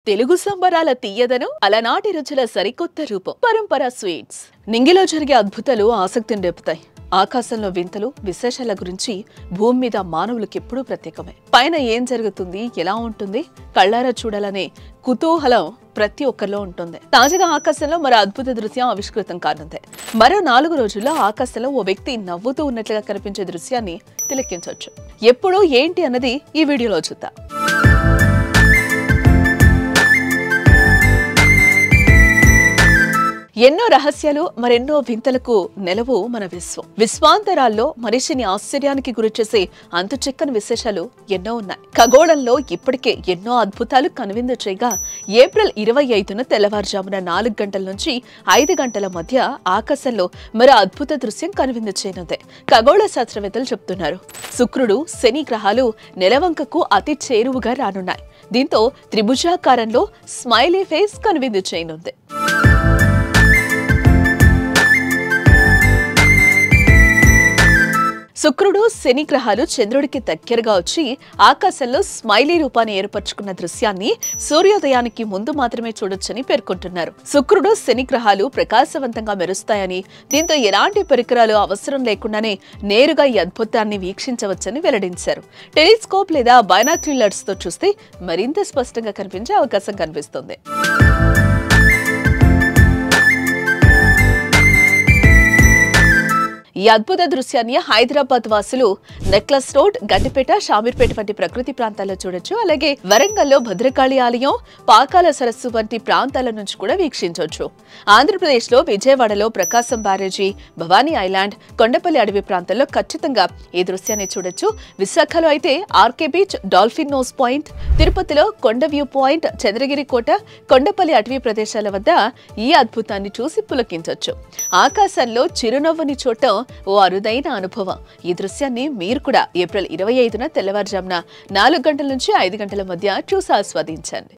తెలుగు సంబరాల తీయదను అలనాటి రుచుల సరికొత్త రూపం పరంపర స్వీట్స్. నింగిలో జరిగే అద్భుతాలు ఆసక్తిని రేపుతాయి. ఆకాశంలో వింతలు విశేషాల గురించి భూమి మీద మానవులకు ఎప్పుడూ ప్రత్యేకమే. పైన ఏం జరుగుతుంది, ఎలా ఉంటుంది, కళ్ళారా చూడాలనే కుతూహలం ప్రతి ఒక్కరిలో ఉంటుంది. తాజాగా ఆకాశంలో మరో అద్భుత దృశ్యం ఆవిష్కృతం కానుంది. మరో 4 రోజుల్లో ఆకాశంలో ఓ వ్యక్తి నవ్వుతూ ఉన్నట్లుగా కనిపించే దృశ్యాన్ని తిలకించవచ్చు. ఎప్పుడు ఏంటి అన్నది ఈ వీడియోలో చూద్దాం. ఎన్నో రహస్యాలు మరెన్నో వింతలకు నెలవు మన విశ్వం. విశ్వాంతరాల్లో మనిషిని ఆశ్చర్యానికి గురిచేసే అంతుచిక్కని విశేషాలు ఎన్నో ఉన్నాయి. ఖగోళంలో ఇప్పటికే ఎన్నో అద్భుతాలు కనువిందు చేయగా ఏప్రిల్ 25న తెల్లవారుజామున 4 గంటల నుంచి 5 గంటల మధ్య ఆకాశంలో మరో అద్భుత దృశ్యం కనువిందు చేయనుంది. ఖగోళ శాస్త్రవేత్తలు చెప్తున్నారు. శుక్రుడు, శని గ్రహాలు నెలవంకకు అతి చేరువుగా రానున్నాయి. దీంతో త్రిభుజాకారంలో స్మైలీ ఫేస్ కనువిందు చేయనుంది. శుక్రుడు, శని గ్రహాలు చంద్రుడికి దగ్గరగా వచ్చి ఆకాశంలో స్మైలీ రూపాన్ని ఏర్పరచుకున్న దృశ్యాన్ని సూర్యోదయానికి ముందు మాత్రమే చూడొచ్చని పేర్కొంటున్నారు. శుక్రుడు, శని గ్రహాలు ప్రకాశవంతంగా మెరుస్తాయని, దీంతో ఎలాంటి పరికరాలు అవసరం లేకుండానే నేరుగా ఈ అద్భుతాన్ని వీక్షించవచ్చని వెల్లడించారు. టెలిస్కోప్ లేదా బైనాక్యులర్స్ తో చూస్తే మరింత స్పష్టంగా కనిపించే అవకాశం కనిపిస్తుంది. ఈ అద్భుత దృశ్యాన్ని హైదరాబాద్ వాసులు నెక్లెస్ రోడ్, గడ్డిపేట, షామీర్పేట వంటి ప్రకృతి ప్రాంతాల్లో చూడొచ్చు. అలాగే వరంగల్లో భద్రకాళి ఆలయం, పాకాల సరస్సు వంటి ప్రాంతాల నుంచి కూడా వీక్షించవచ్చు. ఆంధ్రప్రదేశ్ లో విజయవాడలో ప్రకాశం బ్యారేజీ, భవానీ ఐలాండ్, కొండపల్లి అడవి ప్రాంతాల్లో ఖచ్చితంగా ఈ దృశ్యాన్ని చూడొచ్చు. విశాఖలో అయితే RK beach, dolphin nose point, తిరుపతిలో కొండ వ్యూ పాయింట్, చంద్రగిరి కోట, కొండపల్లి అటవీ ప్రదేశాల వద్ద ఈ అద్భుతాన్ని చూసి పులకించవచ్చు. ఆకాశంలో చిరునవ్వుని చూడటం ఓ అరుదైన అనుభవం. ఈ దృశ్యాన్ని మీరు కూడా ఏప్రిల్ 25న తెల్లవారుజామున 4 గంటల నుంచి 5 గంటల మధ్య చూసి ఆస్వాదించండి.